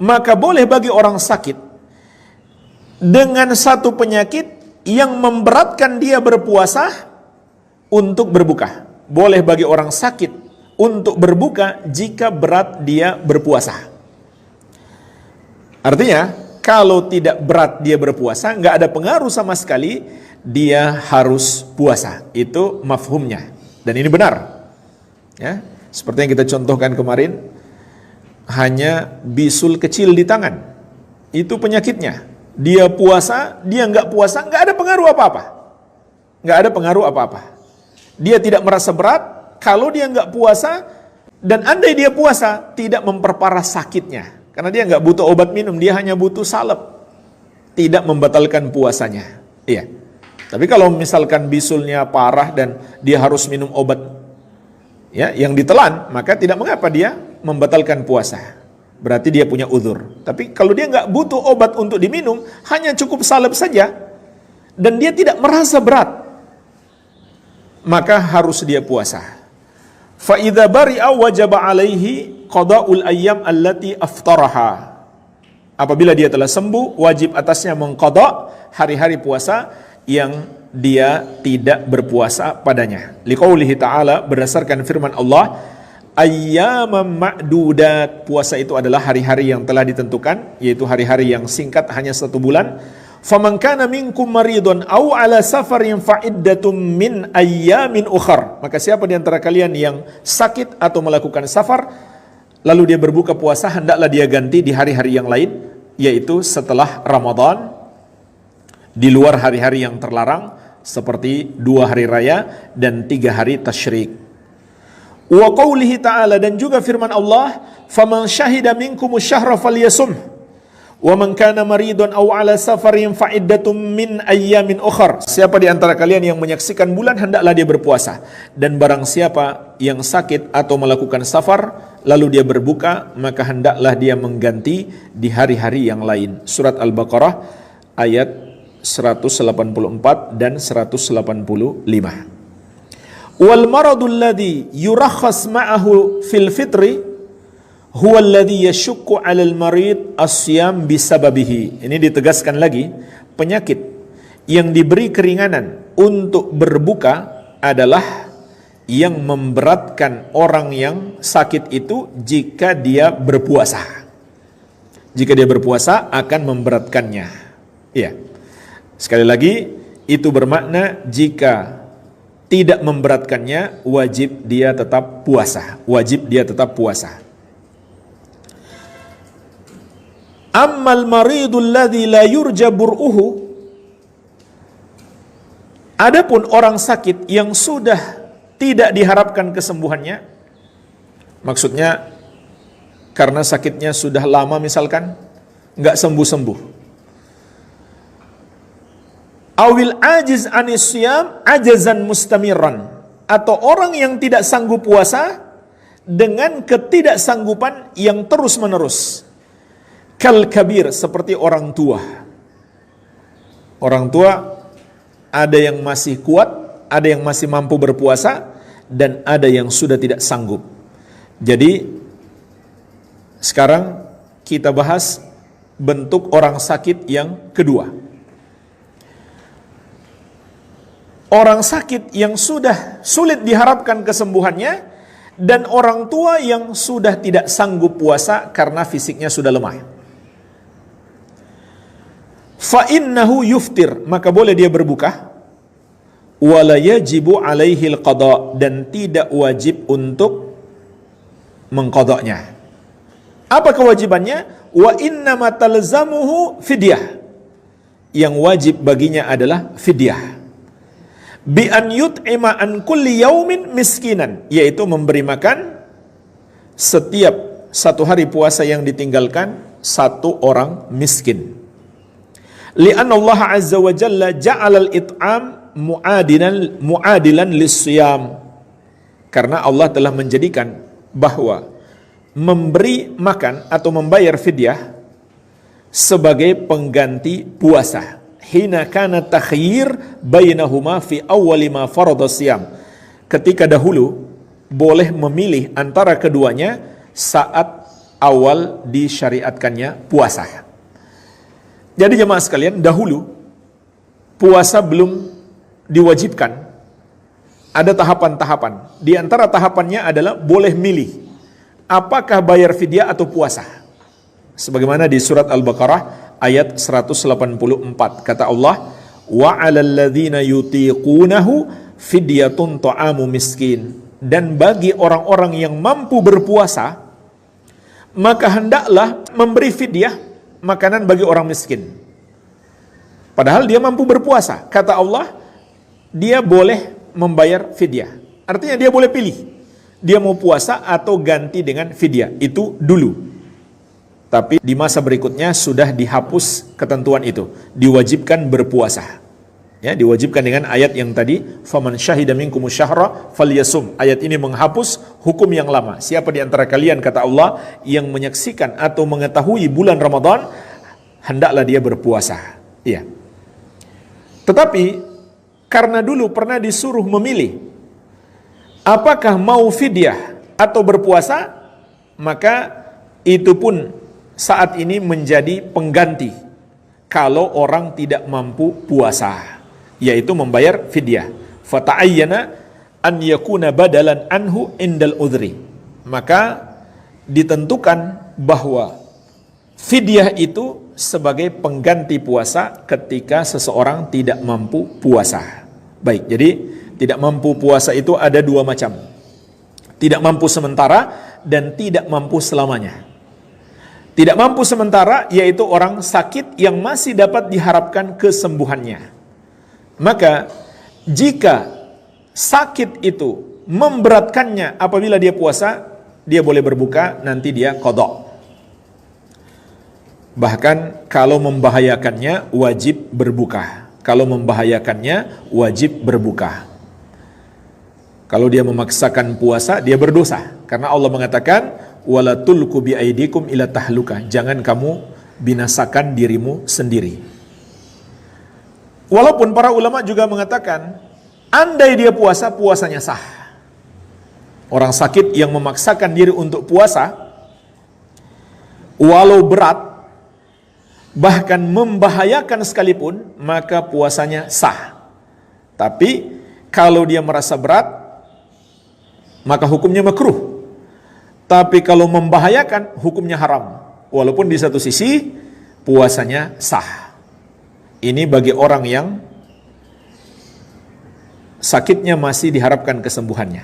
maka boleh bagi orang sakit dengan satu penyakit yang memberatkan dia berpuasa untuk berbuka. Boleh bagi orang sakit untuk berbuka jika berat dia berpuasa. Artinya, kalau tidak berat dia berpuasa, nggak ada pengaruh sama sekali, dia harus puasa. Itu mafhumnya. Dan ini benar. Ya, seperti yang kita contohkan kemarin, hanya bisul kecil di tangan. Itu penyakitnya. Dia puasa, dia nggak puasa, nggak ada pengaruh apa-apa. Nggak ada pengaruh apa-apa. Dia tidak merasa berat, kalau dia nggak puasa, dan andai dia puasa, tidak memperparah sakitnya. Karena dia nggak butuh obat minum, dia hanya butuh salep. Tidak membatalkan puasanya. Iya. Tapi kalau misalkan bisulnya parah dan dia harus minum obat ya yang ditelan, maka tidak mengapa dia membatalkan puasa. Berarti dia punya uzur. Tapi kalau dia nggak butuh obat untuk diminum, hanya cukup salep saja, dan dia tidak merasa berat, maka harus dia puasa. Fa idza bari'a wajaba alaihi qada'ul ayyam allati aftaraha. Apabila dia telah sembuh, wajib atasnya mengqada hari-hari puasa yang dia tidak berpuasa padanya. Liqaulihi ta'ala, berdasarkan firman Allah, ayyaman ma'dudat, puasa itu adalah hari-hari yang telah ditentukan, yaitu hari-hari yang singkat, hanya 1 bulan. Faman kana minkum maridun aw ala safarin fa iddatum min ayyamin ukhar. Maka siapa di antara kalian yang sakit atau melakukan safar, lalu dia berbuka puasa, hendaklah dia ganti di hari-hari yang lain, yaitu setelah Ramadan, di luar hari-hari yang terlarang, seperti 2 hari raya dan 3 hari tasyrik. Wa qawlihi ta'ala, dan juga firman Allah, faman syahida minkumus syahra falyasum. Wa man kana maridun aw ala safarin fa iddatum min ayyamin ukhar. Siapa di antara kalian yang menyaksikan bulan, hendaklah dia berpuasa. Dan barang siapa yang sakit atau melakukan safar lalu dia berbuka, maka hendaklah dia mengganti di hari-hari yang lain. Surat Al-Baqarah ayat 184 dan 185. Wal maradul ladzi yurakhas ma'ahu fil fitri huwa alladhi yashukku 'alal marid as-siyam bisababihi. Ini ditegaskan lagi, penyakit yang diberi keringanan untuk berbuka adalah yang memberatkan orang yang sakit itu jika dia berpuasa. Jika dia berpuasa akan memberatkannya. Iya. Sekali lagi, itu bermakna jika tidak memberatkannya, wajib dia tetap puasa. Wajib dia tetap puasa. Ammal maridul ladzi la yurja bur'uhu, adapun orang sakit yang sudah tidak diharapkan kesembuhannya, maksudnya karena sakitnya sudah lama misalkan, nggak sembuh-sembuh. Awil ajiz anis siyam ajazan mustamiran, atau orang yang tidak sanggup puasa dengan ketidaksanggupan yang terus-menerus. Kal kabir, seperti orang tua. Orang tua ada yang masih kuat, ada yang masih mampu berpuasa, dan ada yang sudah tidak sanggup. Jadi sekarang kita bahas bentuk orang sakit yang kedua. Orang sakit yang sudah sulit diharapkan kesembuhannya, dan orang tua yang sudah tidak sanggup puasa karena fisiknya sudah lemah. Fa innahu yuftir, maka boleh dia berbuka. Wala yajibu alaihi al-qada, dan tidak wajib untuk mengqadanya. Apa kewajibannya? Wa innama talzamuhu fidyah, yang wajib baginya adalah fidyah. Bi an yut'ima an kulli yaumin miskinan, yaitu memberi makan setiap 1 hari puasa yang ditinggalkan 1 orang miskin. Li'anna Allah azza wa jalla ja'ala al-it'am mu'adilan lis-siyam, karena Allah telah menjadikan bahwa memberi makan atau membayar fidyah sebagai pengganti puasa. Hina kana takhyir bainahuma fi awwali ma farada siyam, ketika dahulu boleh memilih antara keduanya saat awal disyariatkannya puasa. Jadi jemaah sekalian, dahulu puasa belum diwajibkan. Ada tahapan-tahapan. Di antara tahapannya adalah boleh milih apakah bayar fidyah atau puasa. Sebagaimana di surat Al-Baqarah ayat 184, kata Allah, wa 'alal ladzina yutiqunahu fidyatun ta'amu miskin. Dan bagi orang-orang yang mampu berpuasa, maka hendaklah memberi fidyah makanan bagi orang miskin. Padahal dia mampu berpuasa. Kata Allah, dia boleh membayar fidyah. Artinya dia boleh pilih. Dia mau puasa atau ganti dengan fidyah. Itu dulu. Tapi di masa berikutnya sudah dihapus ketentuan itu. Diwajibkan berpuasa. Ya, diwajibkan dengan ayat yang tadi, faman syahida minkumus syahra falyasum. Ayat ini menghapus hukum yang lama. Siapa di antara kalian, kata Allah, yang menyaksikan atau mengetahui bulan Ramadan, hendaklah dia berpuasa. Iya. Tetapi karena dulu pernah disuruh memilih apakah mau fidyah atau berpuasa, maka itu pun saat ini menjadi pengganti kalau orang tidak mampu puasa, yaitu membayar fidyah. Fata'ayyana an yakuna badalan anhu indal udhri. Maka ditentukan bahwa fidyah itu sebagai pengganti puasa ketika seseorang tidak mampu puasa. Baik, jadi tidak mampu puasa itu ada dua macam. Tidak mampu sementara dan tidak mampu selamanya. Tidak mampu sementara yaitu orang sakit yang masih dapat diharapkan kesembuhannya. Maka jika sakit itu memberatkannya apabila dia puasa, dia boleh berbuka, nanti dia qadha. Bahkan kalau membahayakannya wajib berbuka. Kalau membahayakannya wajib berbuka. Kalau dia memaksakan puasa, dia berdosa. Karena Allah mengatakan, wala tulqu biaidikum ila tahluka. Jangan kamu binasakan dirimu sendiri. Walaupun para ulama juga mengatakan, andai dia puasa, puasanya sah. Orang sakit yang memaksakan diri untuk puasa, walau berat, bahkan membahayakan sekalipun, maka puasanya sah. Tapi kalau dia merasa berat, maka hukumnya makruh. Tapi kalau membahayakan, hukumnya haram. Walaupun di satu sisi puasanya sah. Ini bagi orang yang sakitnya masih diharapkan kesembuhannya.